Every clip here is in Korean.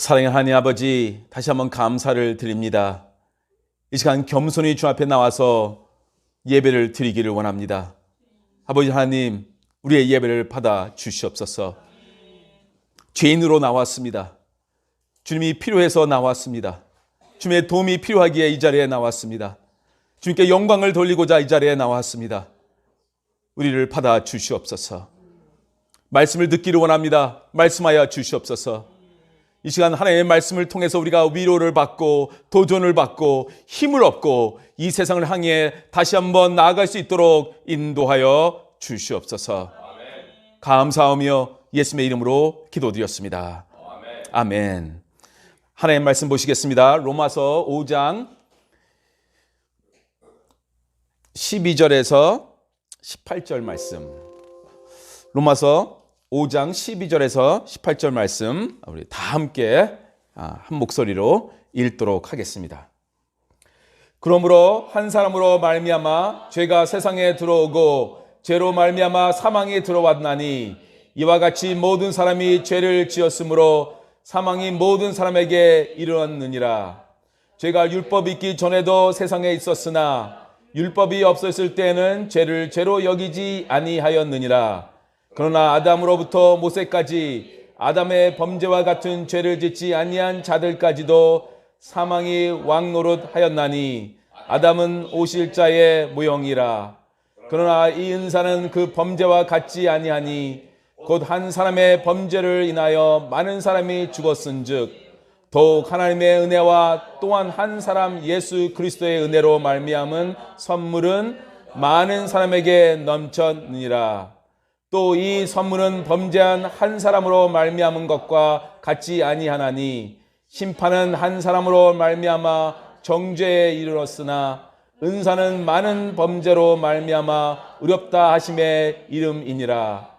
사랑의 하나님 아버지, 다시 한번 감사를 드립니다. 이 시간 겸손히 주 앞에 나와서 예배를 드리기를 원합니다. 아버지 하나님, 우리의 예배를 받아 주시옵소서. 죄인으로 나왔습니다. 주님이 필요해서 나왔습니다. 주님의 도움이 필요하기에 이 자리에 나왔습니다. 주님께 영광을 돌리고자 이 자리에 나왔습니다. 우리를 받아 주시옵소서. 말씀을 듣기를 원합니다. 말씀하여 주시옵소서. 이 시간 하나님의 말씀을 통해서 우리가 위로를 받고 도전을 받고 힘을 얻고 이 세상을 향해 다시 한번 나아갈 수 있도록 인도하여 주시옵소서. 감사하며 예수님의 이름으로 기도드렸습니다. 아멘. 하나님의 말씀 보시겠습니다. 로마서 5장 12절에서 18절 말씀. 로마서 5장 12절에서 18절 말씀 우리 다 함께 한 목소리로 읽도록 하겠습니다. 그러므로 한 사람으로 말미암아 죄가 세상에 들어오고 죄로 말미암아 사망이 들어왔나니 이와 같이 모든 사람이 죄를 지었으므로 사망이 모든 사람에게 이르렀느니라. 죄가 율법이 있기 전에도 세상에 있었으나 율법이 없었을 때에는 죄를 죄로 여기지 아니하였느니라. 그러나 아담으로부터 모세까지 아담의 범죄와 같은 죄를 짓지 아니한 자들까지도 사망이 왕노릇하였나니 아담은 오실자의 모형이라. 그러나 이 은사는 그 범죄와 같지 아니하니 곧 한 사람의 범죄를 인하여 많은 사람이 죽었은즉 더욱 하나님의 은혜와 또한 한 사람 예수 그리스도의 은혜로 말미암은 선물은 많은 사람에게 넘쳤느니라. 또 이 선물은 범죄한 한 사람으로 말미암은 것과 같지 아니하나니 심판은 한 사람으로 말미암아 정죄에 이르렀으나 은사는 많은 범죄로 말미암아 의롭다 하심의 이름이니라.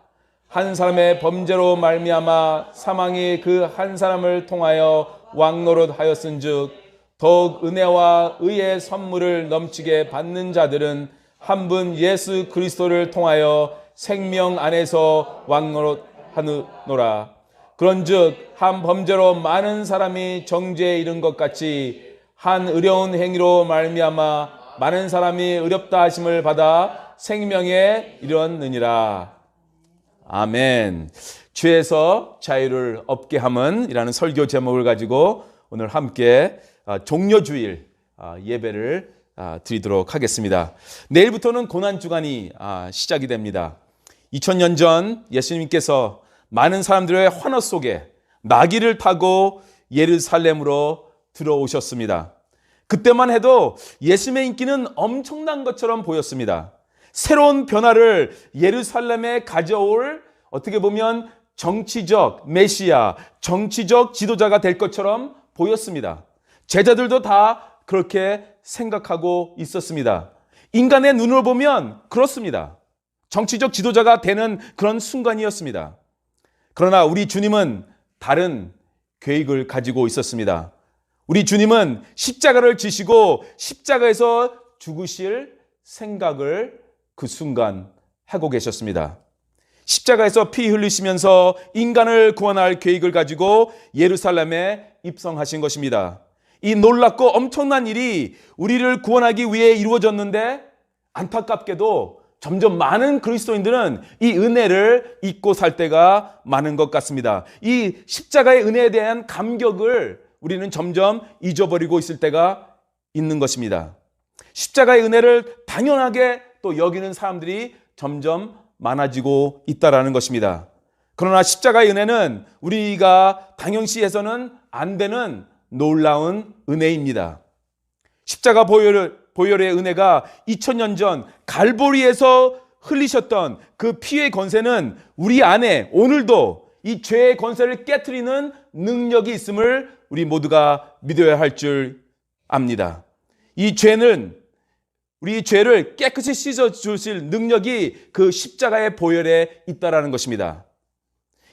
한 사람의 범죄로 말미암아 사망이 그 한 사람을 통하여 왕노릇하였은즉 더욱 은혜와 의의 선물을 넘치게 받는 자들은 한 분 예수 그리스도를 통하여 생명 안에서 왕노릇하노라. 그런즉 한 범죄로 많은 사람이 정죄에 이른 것 같이 한 의로운 행위로 말미암아 많은 사람이 의롭다 하심을 받아 생명에 이르렀느니라. 아멘. 죄에서 자유를 얻게 함은이라는 설교 제목을 가지고 오늘 함께 종려주일 예배를 드리도록 하겠습니다. 내일부터는 고난주간이 시작이 됩니다. 2000년 전 예수님께서 많은 사람들의 환호 속에 나귀를 타고 예루살렘으로 들어오셨습니다. 그때만 해도 예수님의 인기는 엄청난 것처럼 보였습니다. 새로운 변화를 예루살렘에 가져올 어떻게 보면 정치적 메시아, 정치적 지도자가 될 것처럼 보였습니다. 제자들도 다 그렇게 생각하고 있었습니다. 인간의 눈으로 보면 그렇습니다. 정치적 지도자가 되는 그런 순간이었습니다. 그러나 우리 주님은 다른 계획을 가지고 있었습니다. 우리 주님은 십자가를 지시고 십자가에서 죽으실 생각을 그 순간 하고 계셨습니다. 십자가에서 피 흘리시면서 인간을 구원할 계획을 가지고 예루살렘에 입성하신 것입니다. 이 놀랍고 엄청난 일이 우리를 구원하기 위해 이루어졌는데 안타깝게도 점점 많은 그리스도인들은 이 은혜를 잊고 살 때가 많은 것 같습니다. 이 십자가의 은혜에 대한 감격을 우리는 점점 잊어버리고 있을 때가 있는 것입니다. 십자가의 은혜를 당연하게 또 여기는 사람들이 점점 많아지고 있다는 것입니다. 그러나 십자가의 은혜는 우리가 당연시해서는 안 되는 놀라운 은혜입니다. 십자가 보혈의 은혜가 2000년 전 갈보리에서 흘리셨던 그 피의 권세는 우리 안에 오늘도 이 죄의 권세를 깨트리는 능력이 있음을 우리 모두가 믿어야 할 줄 압니다. 이 죄는 우리 죄를 깨끗이 씻어주실 능력이 그 십자가의 보혈에 있다는 것입니다.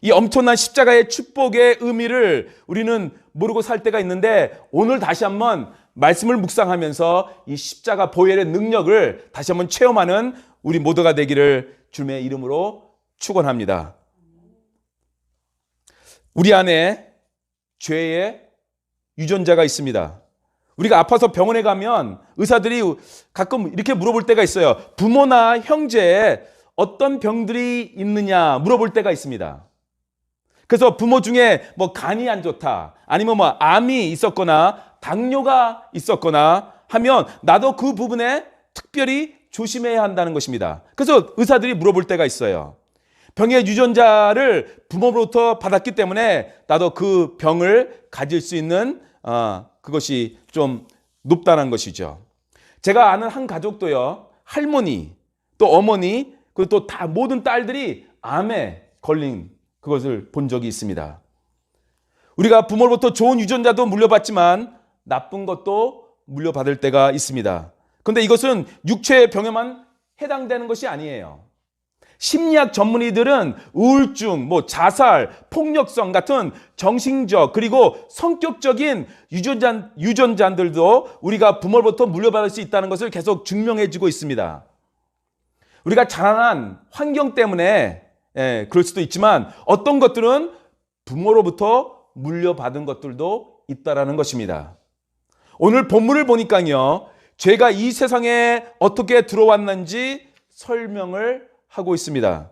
이 엄청난 십자가의 축복의 의미를 우리는 모르고 살 때가 있는데 오늘 다시 한번 말씀을 묵상하면서 이 십자가 보혈의 능력을 다시 한번 체험하는 우리 모두가 되기를 주님의 이름으로 축원합니다. 우리 안에 죄의 유전자가 있습니다. 우리가 아파서 병원에 가면 의사들이 가끔 이렇게 물어볼 때가 있어요. 부모나 형제에 어떤 병들이 있느냐 물어볼 때가 있습니다. 그래서 부모 중에 뭐 간이 안 좋다, 아니면 뭐 암이 있었거나 당뇨가 있었거나 하면 나도 그 부분에 특별히 조심해야 한다는 것입니다. 그래서 의사들이 물어볼 때가 있어요. 병의 유전자를 부모로부터 받았기 때문에 나도 그 병을 가질 수 있는 그것이 좀 높다는 것이죠. 제가 아는 한 가족도요, 할머니, 또 어머니, 그리고 또 다 모든 딸들이 암에 걸린 그것을 본 적이 있습니다. 우리가 부모로부터 좋은 유전자도 물려받지만 나쁜 것도 물려받을 때가 있습니다. 그런데 이것은 육체의 병에만 해당되는 것이 아니에요. 심리학 전문의들은 우울증, 자살, 폭력성 같은 정신적 그리고 성격적인 유전자들도 우리가 부모로부터 물려받을 수 있다는 것을 계속 증명해주고 있습니다. 우리가 자라난 환경 때문에 그럴 수도 있지만 어떤 것들은 부모로부터 물려받은 것들도 있다라는 것입니다. 오늘 본문을 보니까요, 죄가 이 세상에 어떻게 들어왔는지 설명을 하고 있습니다.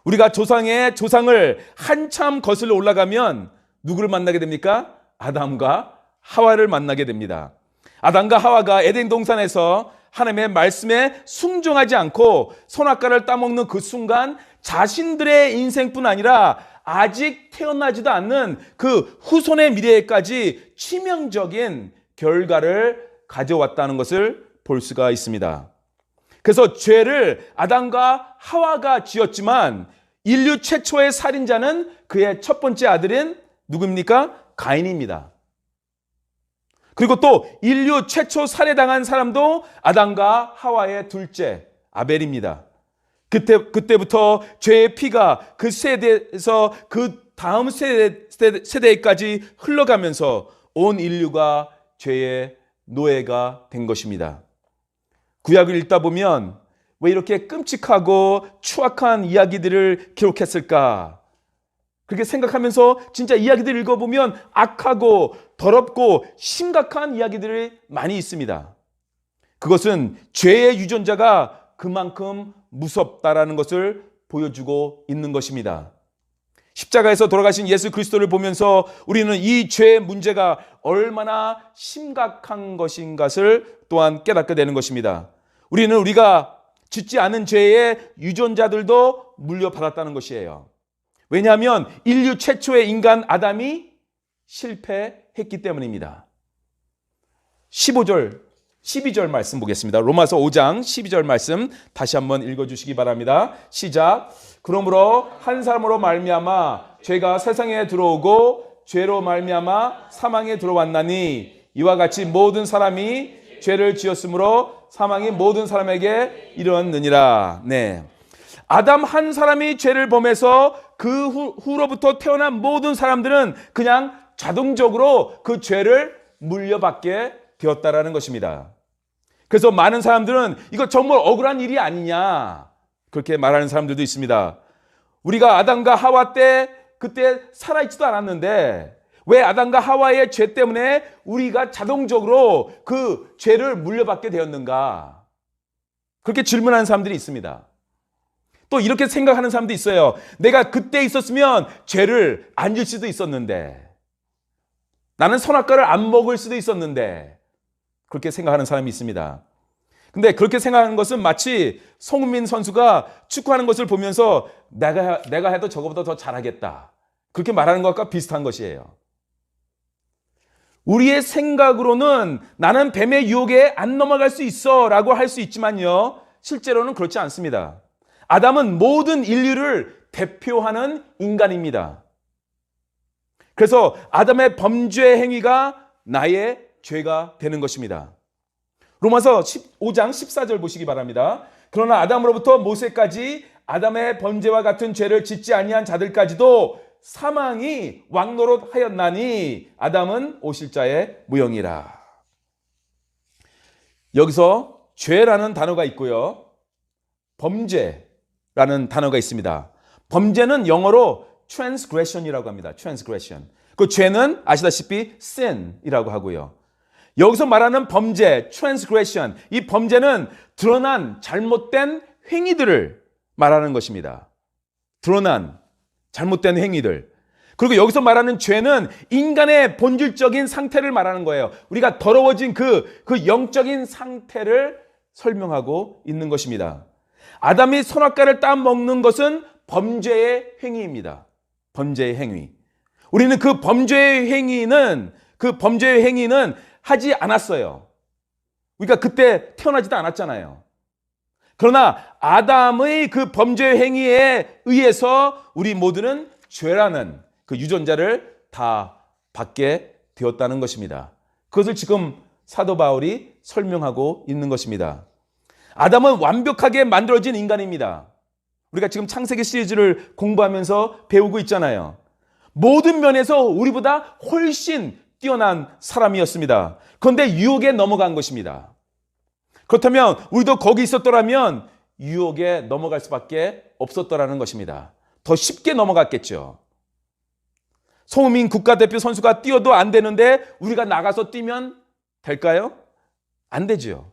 우리가 조상의 조상을 한참 거슬러 올라가면 누구를 만나게 됩니까? 아담과 하와를 만나게 됩니다. 아담과 하와가 에덴 동산에서 하나님의 말씀에 순종하지 않고 선악과를 따먹는 그 순간 자신들의 인생뿐 아니라 아직 태어나지도 않는 그 후손의 미래에까지 치명적인 결과를 가져왔다는 것을 볼 수가 있습니다. 그래서 죄를 아담과 하와가 지었지만 인류 최초의 살인자는 그의 첫 번째 아들인 누구입니까? 가인입니다. 그리고 또 인류 최초 살해당한 사람도 아담과 하와의 둘째 아벨입니다. 그때부터 죄의 피가 그 세대에서 그 다음 세대까지 흘러가면서 온 인류가 죄의 노예가 된 것입니다. 구약을 읽다 보면 왜 이렇게 끔찍하고 추악한 이야기들을 기록했을까? 그렇게 생각하면서 진짜 이야기들을 읽어보면 악하고 더럽고 심각한 이야기들이 많이 있습니다. 그것은 죄의 유전자가 그만큼 무섭다라는 것을 보여주고 있는 것입니다. 십자가에서 돌아가신 예수 그리스도를 보면서 우리는 이 죄의 문제가 얼마나 심각한 것인 것을 또한 깨닫게 되는 것입니다. 우리가 짓지 않은 죄의 유전자들도 물려받았다는 것이에요. 왜냐하면 인류 최초의 인간 아담이 실패했기 때문입니다. 12절 말씀 보겠습니다. 로마서 5장 12절 말씀 다시 한번 읽어주시기 바랍니다. 시작. 그러므로 한 사람으로 말미암아 죄가 세상에 들어오고 죄로 말미암아 사망에 들어왔나니 이와 같이 모든 사람이 죄를 지었으므로 사망이 모든 사람에게 이르렀느니라. 네. 아담 한 사람이 죄를 범해서 그 후로부터 태어난 모든 사람들은 그냥 자동적으로 그 죄를 물려받게 되었다라는 것입니다. 그래서 많은 사람들은 이거 정말 억울한 일이 아니냐 그렇게 말하는 사람들도 있습니다. 우리가 아담과 하와 때 그때 살아있지도 않았는데 왜 아담과 하와의 죄 때문에 우리가 자동적으로 그 죄를 물려받게 되었는가? 그렇게 질문하는 사람들이 있습니다. 또 이렇게 생각하는 사람도 있어요. 내가 그때 있었으면 죄를 안 질 수도 있었는데, 나는 선악과를 안 먹을 수도 있었는데, 그렇게 생각하는 사람이 있습니다. 근데 그렇게 생각하는 것은 마치 손흥민 선수가 축구하는 것을 보면서 내가 해도 저거보다 더 잘하겠다, 그렇게 말하는 것과 비슷한 것이에요. 우리의 생각으로는 나는 뱀의 유혹에 안 넘어갈 수 있어 라고 할 수 있지만요, 실제로는 그렇지 않습니다. 아담은 모든 인류를 대표하는 인간입니다. 그래서 아담의 범죄 행위가 나의 죄가 되는 것입니다. 로마서 5장 14절 보시기 바랍니다. 그러나 아담으로부터 모세까지 아담의 범죄와 같은 죄를 짓지 아니한 자들까지도 사망이 왕노릇하였나니 아담은 오실자의 무형이라. 여기서 죄라는 단어가 있고요, 범죄라는 단어가 있습니다. 범죄는 영어로 transgression이라고 합니다. transgression. 그 죄는 아시다시피 sin이라고 하고요. 여기서 말하는 범죄, transgression, 이 범죄는 드러난 잘못된 행위들을 말하는 것입니다. 드러난 잘못된 행위들. 그리고 여기서 말하는 죄는 인간의 본질적인 상태를 말하는 거예요. 우리가 더러워진 그 영적인 상태를 설명하고 있는 것입니다. 아담이 선악과를 따먹는 것은 범죄의 행위입니다. 범죄의 행위. 우리는 그 범죄의 행위는 하지 않았어요. 우리가 그때 태어나지도 않았잖아요. 그러나 아담의 그 범죄 행위에 의해서 우리 모두는 죄라는 그 유전자를 다 받게 되었다는 것입니다. 그것을 지금 사도 바울이 설명하고 있는 것입니다. 아담은 완벽하게 만들어진 인간입니다. 우리가 지금 창세기 시리즈를 공부하면서 배우고 있잖아요. 모든 면에서 우리보다 훨씬 뛰어난 사람이었습니다. 그런데 유혹에 넘어간 것입니다. 그렇다면 우리도 거기 있었더라면 유혹에 넘어갈 수밖에 없었더라는 것입니다. 더 쉽게 넘어갔겠죠. 손흥민 국가대표 선수가 뛰어도 안 되는데 우리가 나가서 뛰면 될까요? 안 되죠.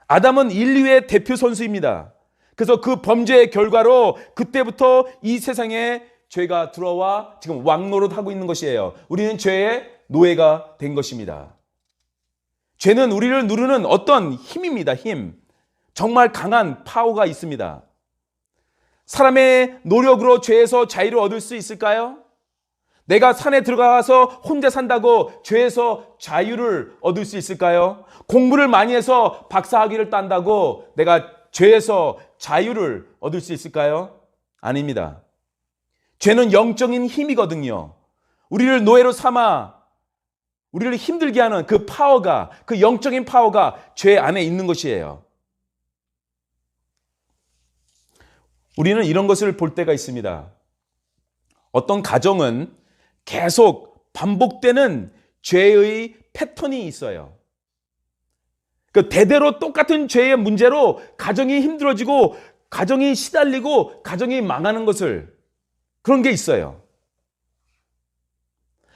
아담은 인류의 대표 선수입니다. 그래서 그 범죄의 결과로 그때부터 이 세상에 죄가 들어와 지금 왕노릇하고 있는 것이에요. 우리는 죄의 노예가 된 것입니다. 죄는 우리를 누르는 어떤 힘입니다. 힘. 정말 강한 파워가 있습니다. 사람의 노력으로 죄에서 자유를 얻을 수 있을까요? 내가 산에 들어가서 혼자 산다고 죄에서 자유를 얻을 수 있을까요? 공부를 많이 해서 박사학위를 딴다고 내가 죄에서 자유를 얻을 수 있을까요? 아닙니다. 죄는 영적인 힘이거든요. 우리를 노예로 삼아 우리를 힘들게 하는 그 파워가, 그 영적인 파워가 죄 안에 있는 것이에요. 우리는 이런 것을 볼 때가 있습니다. 어떤 가정은 계속 반복되는 죄의 패턴이 있어요. 그 대대로 똑같은 죄의 문제로 가정이 힘들어지고 가정이 시달리고 가정이 망하는 것을 그런 게 있어요.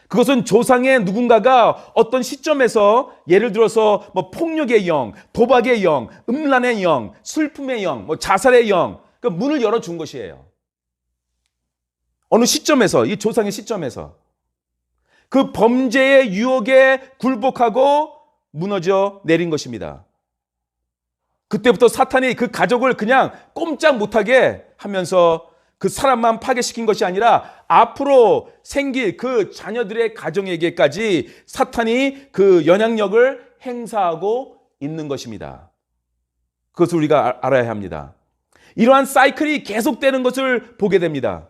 그것은 조상의 누군가가 어떤 시점에서 예를 들어서 폭력의 영, 도박의 영, 음란의 영, 슬픔의 영, 자살의 영, 그 문을 열어준 것이에요. 어느 시점에서, 이 조상의 시점에서 그 범죄의 유혹에 굴복하고 무너져 내린 것입니다. 그때부터 사탄이 그 가족을 그냥 꼼짝 못하게 하면서 그 사람만 파괴시킨 것이 아니라 앞으로 생길 그 자녀들의 가정에게까지 사탄이 그 영향력을 행사하고 있는 것입니다. 그것을 우리가 알아야 합니다. 이러한 사이클이 계속되는 것을 보게 됩니다.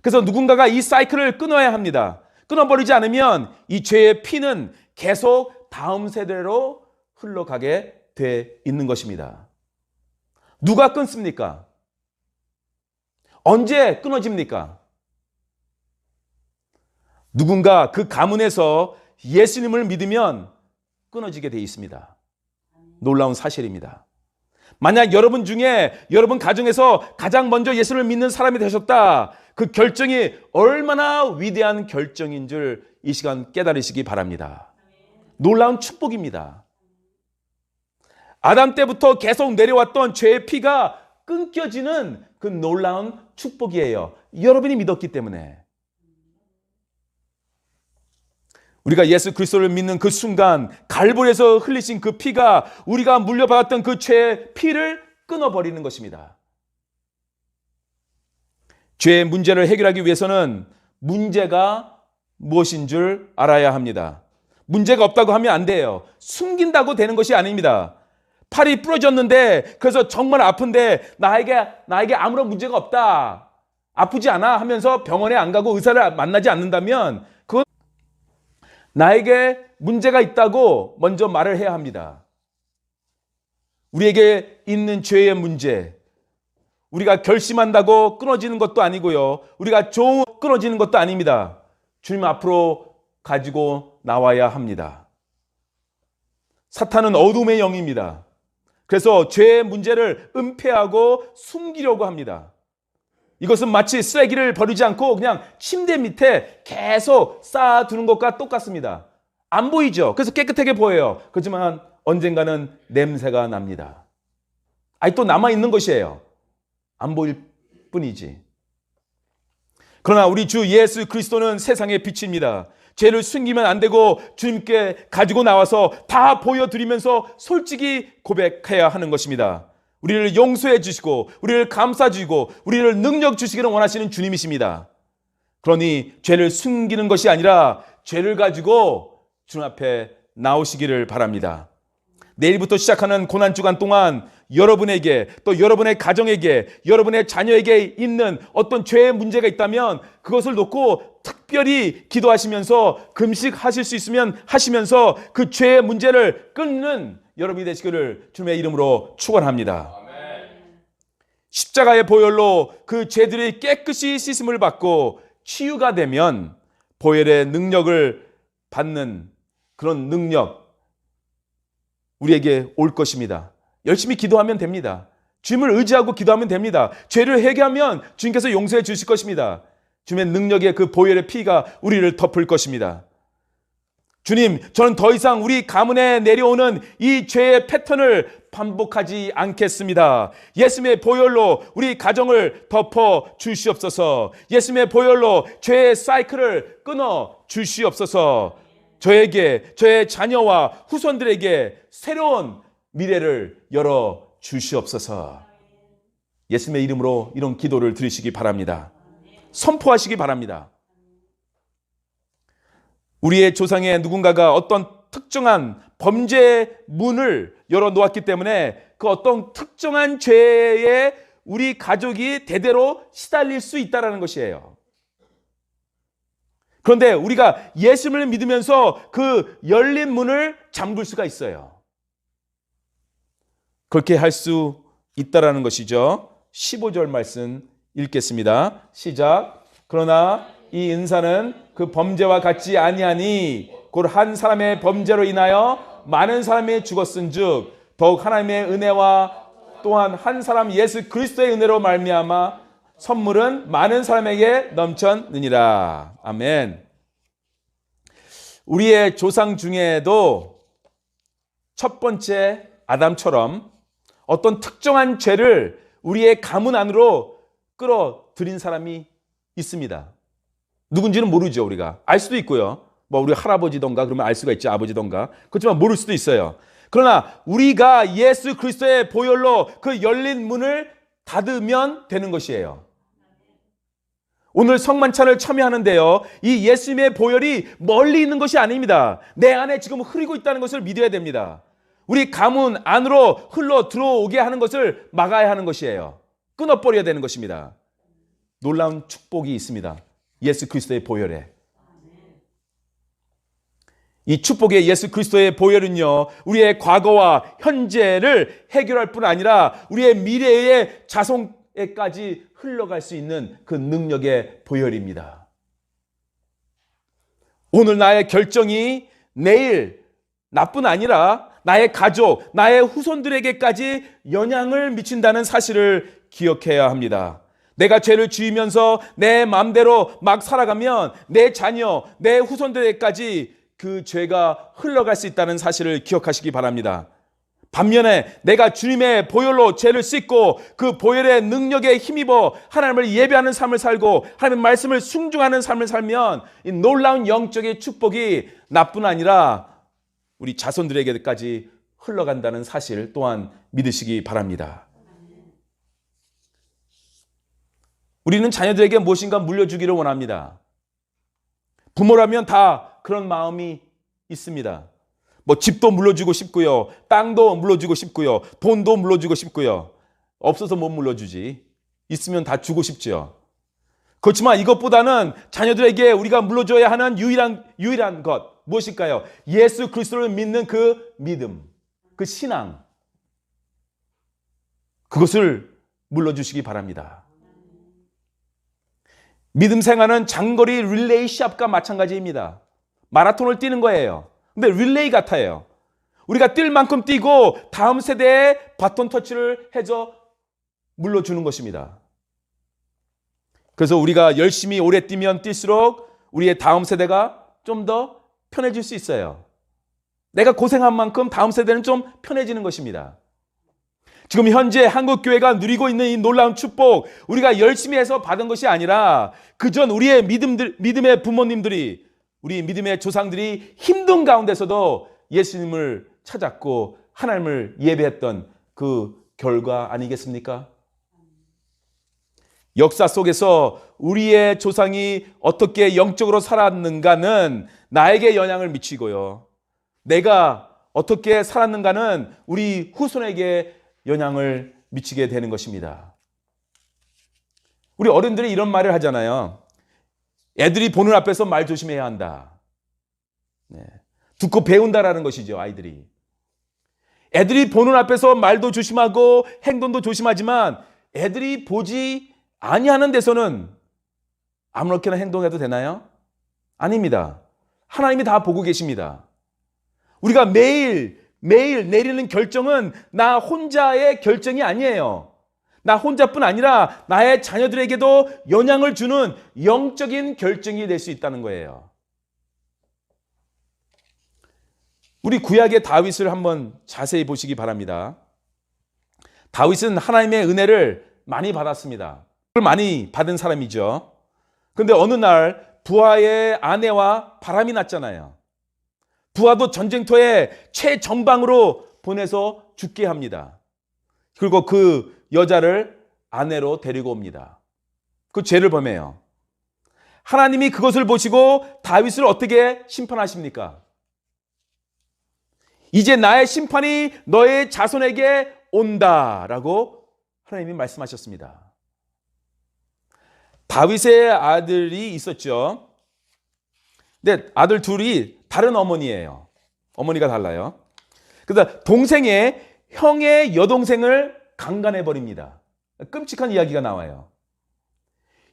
그래서 누군가가 이 사이클을 끊어야 합니다. 끊어버리지 않으면 이 죄의 피는 계속 다음 세대로 흘러가게 돼 있는 것입니다. 누가 끊습니까? 언제 끊어집니까? 누군가 그 가문에서 예수님을 믿으면 끊어지게 돼 있습니다. 놀라운 사실입니다. 만약 여러분 중에 여러분 가정에서 가장 먼저 예수를 믿는 사람이 되셨다. 그 결정이 얼마나 위대한 결정인 줄 이 시간 깨달으시기 바랍니다. 놀라운 축복입니다. 아담 때부터 계속 내려왔던 죄의 피가 끊겨지는 그 놀라운 축복이에요. 여러분이 믿었기 때문에. 우리가 예수 그리스도를 믿는 그 순간 갈보리에서 흘리신 그 피가 우리가 물려받았던 그 죄의 피를 끊어버리는 것입니다. 죄의 문제를 해결하기 위해서는 문제가 무엇인 줄 알아야 합니다. 문제가 없다고 하면 안 돼요. 숨긴다고 되는 것이 아닙니다. 팔이 부러졌는데 그래서 정말 아픈데 나에게 아무런 문제가 없다. 아프지 않아 하면서 병원에 안 가고 의사를 만나지 않는다면 그건 나에게 문제가 있다고 먼저 말을 해야 합니다. 우리에게 있는 죄의 문제, 우리가 결심한다고 끊어지는 것도 아니고요. 우리가 끊어지는 것도 아닙니다. 주님 앞으로 가지고 나와야 합니다. 사탄은 어둠의 영입니다. 그래서 죄의 문제를 은폐하고 숨기려고 합니다. 이것은 마치 쓰레기를 버리지 않고 그냥 침대 밑에 계속 쌓아두는 것과 똑같습니다. 안 보이죠? 그래서 깨끗하게 보여요. 그렇지만 언젠가는 냄새가 납니다. 또 남아있는 것이에요. 안 보일 뿐이지. 그러나 우리 주 예수 그리스도는 세상의 빛입니다. 죄를 숨기면 안 되고 주님께 가지고 나와서 다 보여드리면서 솔직히 고백해야 하는 것입니다. 우리를 용서해 주시고 우리를 감싸 주시고 우리를 능력 주시기를 원하시는 주님이십니다. 그러니 죄를 숨기는 것이 아니라 죄를 가지고 주님 앞에 나오시기를 바랍니다. 내일부터 시작하는 고난주간 동안 여러분에게 또 여러분의 가정에게 여러분의 자녀에게 있는 어떤 죄의 문제가 있다면 그것을 놓고 특별히 기도하시면서 금식하실 수 있으면 하시면서 그 죄의 문제를 끊는 여러분이 되시기를 주님의 이름으로 축원합니다. 십자가의 보혈로 그 죄들이 깨끗이 씻음을 받고 치유가 되면 보혈의 능력을 받는 그런 능력 우리에게 올 것입니다. 열심히 기도하면 됩니다. 주님을 의지하고 기도하면 됩니다. 죄를 회개하면 주님께서 용서해 주실 것입니다. 주님의 능력의 그 보혈의 피가 우리를 덮을 것입니다. 주님, 저는 더 이상 우리 가문에 내려오는 이 죄의 패턴을 반복하지 않겠습니다. 예수님의 보혈로 우리 가정을 덮어 주시옵소서. 예수님의 보혈로 죄의 사이클을 끊어 주시옵소서. 저에게, 저의 자녀와 후손들에게 새로운 미래를 열어 주시옵소서. 예수님의 이름으로 이런 기도를 드리시기 바랍니다. 선포하시기 바랍니다. 우리의 조상의 누군가가 어떤 특정한 범죄의 문을 열어놓았기 때문에 그 어떤 특정한 죄에 우리 가족이 대대로 시달릴 수 있다는 것이에요. 그런데 우리가 예수님을 믿으면서 그 열린 문을 잠글 수가 있어요. 그렇게 할 수 있다라는 것이죠. 15절 말씀 읽겠습니다. 시작. 그러나 이 은사는 그 범죄와 같지 아니하니 곧 한 사람의 범죄로 인하여 많은 사람이 죽었은즉 더욱 하나님의 은혜와 또한 한 사람 예수 그리스도의 은혜로 말미암아 선물은 많은 사람에게 넘쳤느니라. 아멘. 우리의 조상 중에도 첫 번째 아담처럼 어떤 특정한 죄를 우리의 가문 안으로 끌어들인 사람이 있습니다. 누군지는 모르죠. 우리가 알 수도 있고요. 우리 할아버지던가 그러면 알 수가 있죠. 아버지던가. 그렇지만 모를 수도 있어요. 그러나 우리가 예수 그리스도의 보혈로 그 열린 문을 닫으면 되는 것이에요. 오늘 성만찬을 참여하는데요, 이 예수님의 보혈이 멀리 있는 것이 아닙니다. 내 안에 지금 흐르고 있다는 것을 믿어야 됩니다. 우리 가문 안으로 흘러 들어오게 하는 것을 막아야 하는 것이에요. 끊어버려야 되는 것입니다. 놀라운 축복이 있습니다. 예수 그리스도의 보혈에. 이 축복의 예수 그리스도의 보혈은요, 우리의 과거와 현재를 해결할 뿐 아니라 우리의 미래의 자손에까지 흘러갈 수 있는 그 능력의 보혈입니다. 오늘 나의 결정이 내일 나뿐 아니라 나의 가족, 나의 후손들에게까지 영향을 미친다는 사실을 기억해야 합니다. 내가 죄를 지으면서 내 마음대로 막 살아가면 내 자녀, 내 후손들에게까지 그 죄가 흘러갈 수 있다는 사실을 기억하시기 바랍니다. 반면에 내가 주님의 보혈로 죄를 씻고 그 보혈의 능력에 힘입어 하나님을 예배하는 삶을 살고 하나님의 말씀을 순종하는 삶을 살면 이 놀라운 영적인 축복이 나뿐 아니라 우리 자손들에게까지 흘러간다는 사실 또한 믿으시기 바랍니다. 우리는 자녀들에게 무엇인가 물려주기를 원합니다. 부모라면 다 그런 마음이 있습니다. 집도 물려주고 싶고요. 땅도 물려주고 싶고요. 돈도 물려주고 싶고요. 없어서 못 물려주지. 있으면 다 주고 싶죠. 그렇지만 이것보다는 자녀들에게 우리가 물려줘야 하는 유일한 것 무엇일까요? 예수 그리스도를 믿는 그 믿음, 그 신앙. 그것을 물려주시기 바랍니다. 믿음 생활은 장거리 릴레이 시합과 마찬가지입니다. 마라톤을 뛰는 거예요. 근데 릴레이 같아요. 우리가 뛸 만큼 뛰고 다음 세대에 바톤 터치를 해서 물려주는 것입니다. 그래서 우리가 열심히 오래 뛰면 뛸수록 우리의 다음 세대가 좀 더 편해질 수 있어요. 내가 고생한 만큼 다음 세대는 좀 편해지는 것입니다. 지금 현재 한국교회가 누리고 있는 이 놀라운 축복, 우리가 열심히 해서 받은 것이 아니라 그전 우리의 믿음의 부모님들이, 우리 믿음의 조상들이 힘든 가운데서도 예수님을 찾았고 하나님을 예배했던 그 결과 아니겠습니까? 역사 속에서 우리의 조상이 어떻게 영적으로 살았는가는 나에게 영향을 미치고요. 내가 어떻게 살았는가는 우리 후손에게 영향을 미치게 되는 것입니다. 우리 어른들이 이런 말을 하잖아요. 애들이 보는 앞에서 말 조심해야 한다. 네. 듣고 배운다라는 것이죠, 아이들이. 애들이 보는 앞에서 말도 조심하고 행동도 조심하지만 애들이 보지 아니하는 데서는 아무렇게나 행동해도 되나요? 아닙니다. 하나님이 다 보고 계십니다. 우리가 매일 내리는 결정은 나 혼자의 결정이 아니에요. 나 혼자뿐 아니라 나의 자녀들에게도 영향을 주는 영적인 결정이 될 수 있다는 거예요. 우리 구약의 다윗을 한번 자세히 보시기 바랍니다. 다윗은 하나님의 은혜를 많이 받았습니다. 많이 받은 사람이죠. 그런데 어느 날 부하의 아내와 바람이 났잖아요. 부하도 전쟁터에 최전방으로 보내서 죽게 합니다. 그리고 그 여자를 아내로 데리고 옵니다. 그 죄를 범해요. 하나님이 그것을 보시고 다윗을 어떻게 심판하십니까? 이제 나의 심판이 너의 자손에게 온다라고 하나님이 말씀하셨습니다. 다윗의 아들이 있었죠. 근데 아들 둘이 다른 어머니예요. 어머니가 달라요. 그래서 동생의 형의 여동생을 강간해 버립니다. 끔찍한 이야기가 나와요.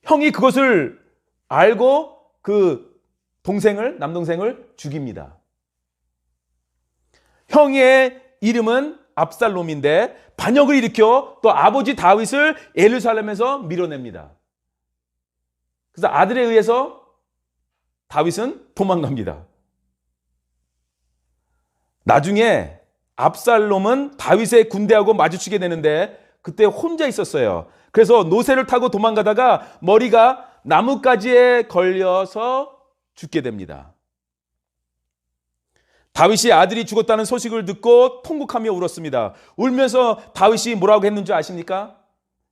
형이 그것을 알고 그 남동생을 죽입니다. 형의 이름은 압살롬인데 반역을 일으켜 또 아버지 다윗을 예루살렘에서 밀어냅니다. 그래서 아들에 의해서 다윗은 도망갑니다. 나중에 압살롬은 다윗의 군대하고 마주치게 되는데 그때 혼자 있었어요. 그래서 노새를 타고 도망가다가 머리가 나뭇가지에 걸려서 죽게 됩니다. 다윗이 아들이 죽었다는 소식을 듣고 통곡하며 울었습니다. 울면서 다윗이 뭐라고 했는지 아십니까?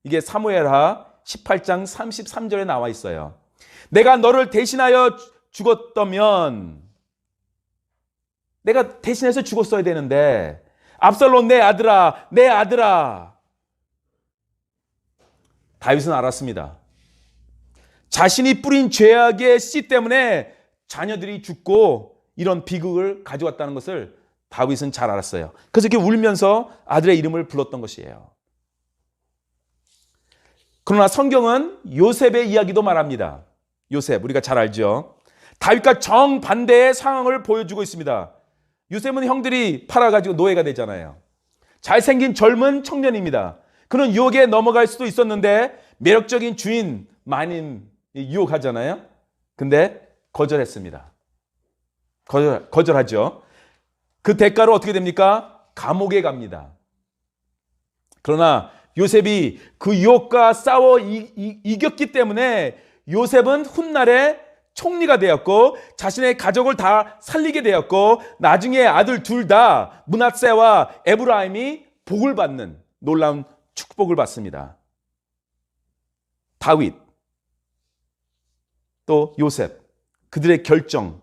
이게 사무엘하 18장 33절에 나와 있어요. 내가 너를 대신하여 죽었다면, 내가 대신해서 죽었어야 되는데, 압살롬 내 아들아, 내 아들아. 다윗은 알았습니다. 자신이 뿌린 죄악의 씨 때문에 자녀들이 죽고 이런 비극을 가져왔다는 것을 다윗은 잘 알았어요. 그래서 이렇게 울면서 아들의 이름을 불렀던 것이에요. 그러나 성경은 요셉의 이야기도 말합니다. 요셉, 우리가 잘 알죠. 다윗과 정반대의 상황을 보여주고 있습니다. 요셉은 형들이 팔아가지고 노예가 되잖아요. 잘생긴 젊은 청년입니다. 그는 유혹에 넘어갈 수도 있었는데 매력적인 주인 마님 유혹하잖아요. 근데 거절했습니다. 거절하죠. 그 대가로 어떻게 됩니까? 감옥에 갑니다. 그러나 요셉이 그 유혹과 싸워 이겼기 때문에 요셉은 훗날에 총리가 되었고 자신의 가족을 다 살리게 되었고 나중에 아들 둘 다 므낫세와 에브라임이 복을 받는 놀라운 축복을 받습니다. 다윗 또 요셉, 그들의 결정,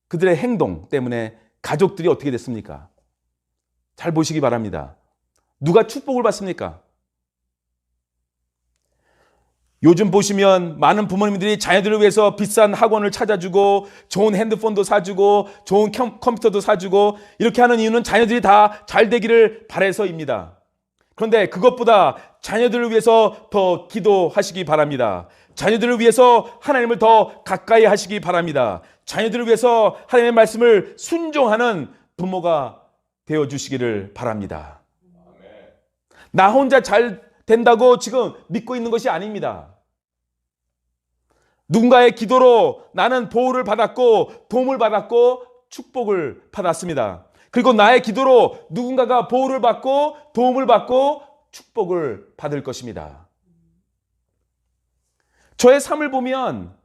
그들의 행동 때문에 가족들이 어떻게 됐습니까? 잘 보시기 바랍니다. 누가 축복을 받습니까? 요즘 보시면 많은 부모님들이 자녀들을 위해서 비싼 학원을 찾아주고 좋은 핸드폰도 사주고 좋은 컴퓨터도 사주고 이렇게 하는 이유는 자녀들이 다 잘 되기를 바라서입니다. 그런데 그것보다 자녀들을 위해서 더 기도하시기 바랍니다. 자녀들을 위해서 하나님을 더 가까이 하시기 바랍니다. 자녀들을 위해서 하나님의 말씀을 순종하는 부모가 되어주시기를 바랍니다. 나 혼자 잘 된다고 지금 믿고 있는 것이 아닙니다. 누군가의 기도로 나는 보호를 받았고 도움을 받았고 축복을 받았습니다. 그리고 나의 기도로 누군가가 보호를 받고 도움을 받고 축복을 받을 것입니다. 저의 삶을 보면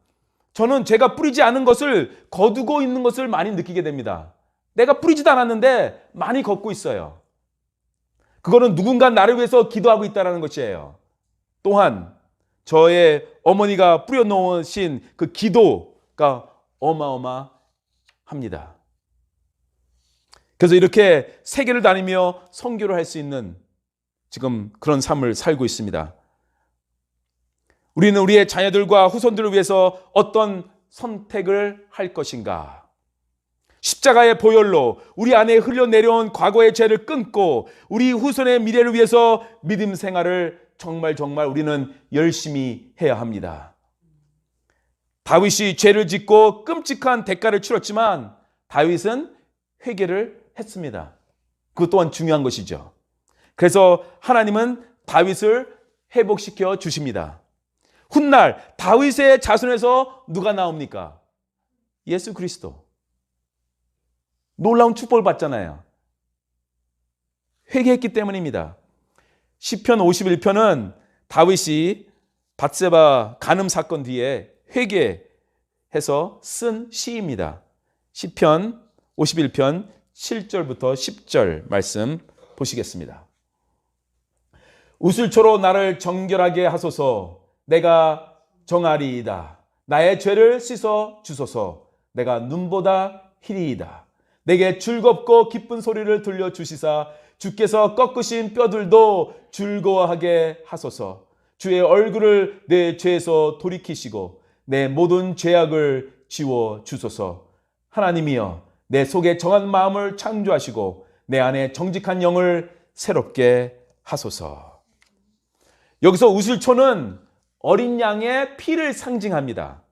저는 제가 뿌리지 않은 것을 거두고 있는 것을 많이 느끼게 됩니다. 내가 뿌리지도 않았는데 많이 걷고 있어요. 그거는 누군가 나를 위해서 기도하고 있다는 것이에요. 또한 저의 어머니가 뿌려놓으신 그 기도가 어마어마합니다. 그래서 이렇게 세계를 다니며 선교를 할 수 있는 지금 그런 삶을 살고 있습니다. 우리는 우리의 자녀들과 후손들을 위해서 어떤 선택을 할 것인가? 십자가의 보혈로 우리 안에 흘러내려온 과거의 죄를 끊고 우리 후손의 미래를 위해서 믿음 생활을 정말 우리는 열심히 해야 합니다. 다윗이 죄를 짓고 끔찍한 대가를 치렀지만 다윗은 회개를 했습니다. 그것 또한 중요한 것이죠. 그래서 하나님은 다윗을 회복시켜 주십니다. 훗날 다윗의 자손에서 누가 나옵니까? 예수 그리스도. 놀라운 축복을 받잖아요. 회개했기 때문입니다. 시편 51편은 다윗이 밧세바 간음 사건 뒤에 회개해서 쓴 시입니다. 시편 51편 7절부터 10절 말씀 보시겠습니다. 우슬초로 나를 정결하게 하소서. 내가 정하리이다. 나의 죄를 씻어 주소서. 내가 눈보다 희리이다. 내게 즐겁고 기쁜 소리를 들려주시사 주께서 꺾으신 뼈들도 즐거워하게 하소서. 주의 얼굴을 내 죄에서 돌이키시고 내 모든 죄악을 지워 주소서. 하나님이여, 내 속에 정한 마음을 창조하시고 내 안에 정직한 영을 새롭게 하소서. 여기서 우슬초는 어린 양의 피를 상징합니다.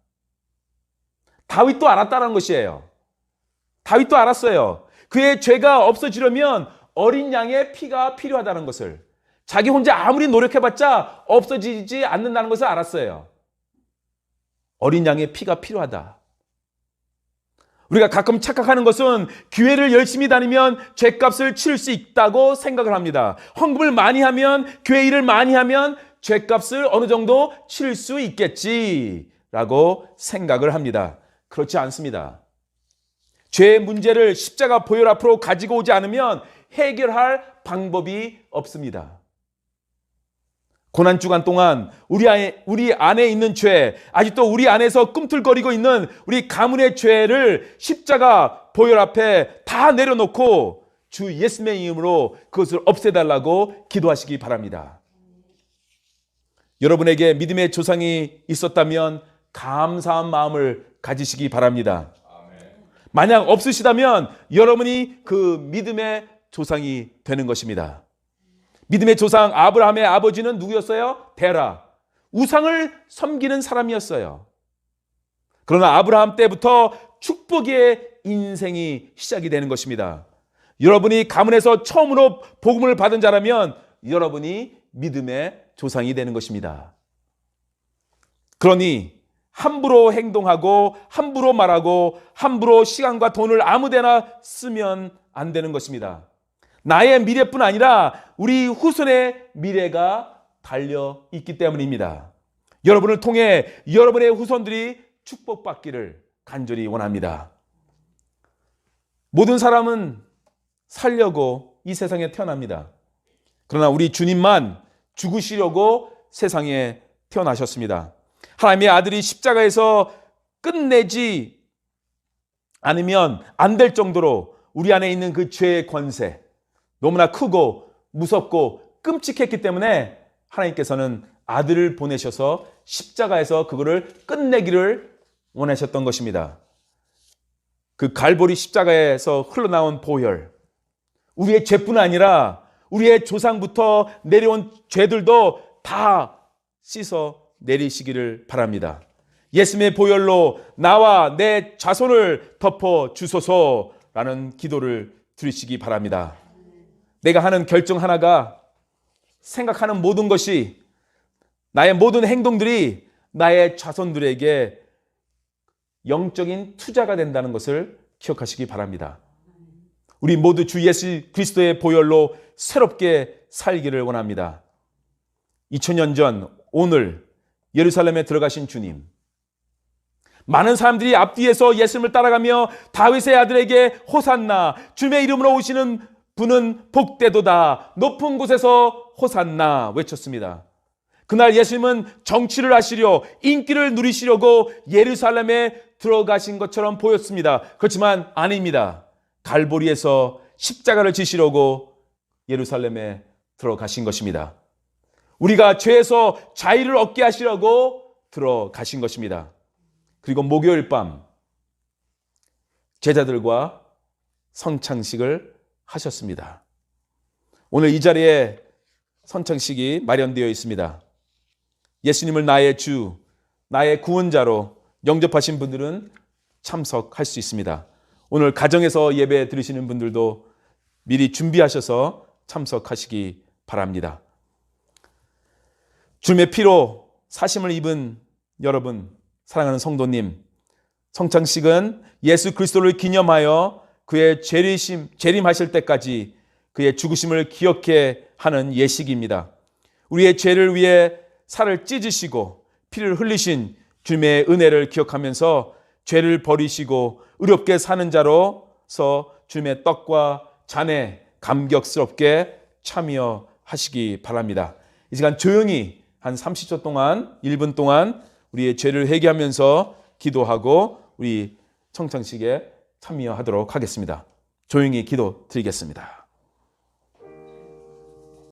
다윗도 알았다는 것이에요. 다윗도 알았어요. 그의 죄가 없어지려면 어린 양의 피가 필요하다는 것을. 자기 혼자 아무리 노력해봤자 없어지지 않는다는 것을 알았어요. 어린 양의 피가 필요하다. 우리가 가끔 착각하는 것은 교회를 열심히 다니면 죄값을 치를 수 있다고 생각을 합니다. 헌금을 많이 하면, 교회 일을 많이 하면 죄값을 어느 정도 치를 수 있겠지라고 생각을 합니다. 그렇지 않습니다. 죄의 문제를 십자가 보혈 앞으로 가지고 오지 않으면 해결할 방법이 없습니다. 고난주간 동안 우리 안에 있는 죄, 아직도 우리 안에서 꿈틀거리고 있는 우리 가문의 죄를 십자가 보혈 앞에 다 내려놓고 주 예수님의 이름으로 그것을 없애달라고 기도하시기 바랍니다. 여러분에게 믿음의 조상이 있었다면 감사한 마음을 가지시기 바랍니다. 만약 없으시다면 여러분이 그 믿음의 조상이 되는 것입니다. 믿음의 조상 아브라함의 아버지는 누구였어요? 데라. 우상을 섬기는 사람이었어요. 그러나 아브라함 때부터 축복의 인생이 시작이 되는 것입니다. 여러분이 가문에서 처음으로 복음을 받은 자라면 여러분이 믿음의 조상이 되는 것입니다. 그러니 함부로 행동하고 함부로 말하고 함부로 시간과 돈을 아무데나 쓰면 안 되는 것입니다. 나의 미래뿐 아니라 우리 후손의 미래가 달려 있기 때문입니다. 여러분을 통해 여러분의 후손들이 축복받기를 간절히 원합니다. 모든 사람은 살려고 이 세상에 태어납니다. 그러나 우리 주님만 죽으시려고 세상에 태어나셨습니다. 하나님의 아들이 십자가에서 끝내지 않으면 안 될 정도로 우리 안에 있는 그 죄의 권세, 너무나 크고 무섭고 끔찍했기 때문에 하나님께서는 아들을 보내셔서 십자가에서 그거를 끝내기를 원하셨던 것입니다. 그 갈보리 십자가에서 흘러나온 보혈, 우리의 죄뿐 아니라 우리의 조상부터 내려온 죄들도 다 씻어 내리시기를 바랍니다. 예수님의 보혈로 나와 내 자손을 덮어 주소서라는 기도를 드리시기 바랍니다. 내가 하는 결정 하나가, 생각하는 모든 것이, 나의 모든 행동들이 나의 자손들에게 영적인 투자가 된다는 것을 기억하시기 바랍니다. 우리 모두 주 예수 그리스도의 보혈로 새롭게 살기를 원합니다. 2000년 전 오늘 예루살렘에 들어가신 주님, 많은 사람들이 앞뒤에서 예수님을 따라가며 다윗의 아들에게 호산나, 주님의 이름으로 오시는 분은 복되도다, 높은 곳에서 호산나 외쳤습니다. 그날 예수님은 정치를 하시려, 인기를 누리시려고 예루살렘에 들어가신 것처럼 보였습니다. 그렇지만 아닙니다. 갈보리에서 십자가를 지시려고 예루살렘에 들어가신 것입니다. 우리가 죄에서 자유를 얻게 하시려고 들어가신 것입니다. 그리고 목요일 밤 제자들과 성찬식을 하셨습니다. 오늘 이 자리에 성찬식이 마련되어 있습니다. 예수님을 나의 주, 나의 구원자로 영접하신 분들은 참석할 수 있습니다. 오늘 가정에서 예배 드리시는 분들도 미리 준비하셔서 참석하시기 바랍니다. 주님의 피로 사심을 입은 여러분, 사랑하는 성도님, 성찬식은 예수 그리스도를 기념하여 그의 재림하실 때까지 그의 죽으심을 기억해 하는 예식입니다. 우리의 죄를 위해 살을 찢으시고 피를 흘리신 주님의 은혜를 기억하면서 죄를 버리시고 의롭게 사는 자로서 주님의 떡과 잔에 감격스럽게 참여하시기 바랍니다. 이 시간 조용히 한 30초 동안, 1분 동안 우리의 죄를 회개하면서 기도하고 우리 성찬식에 참여하도록 하겠습니다. 조용히 기도 드리겠습니다.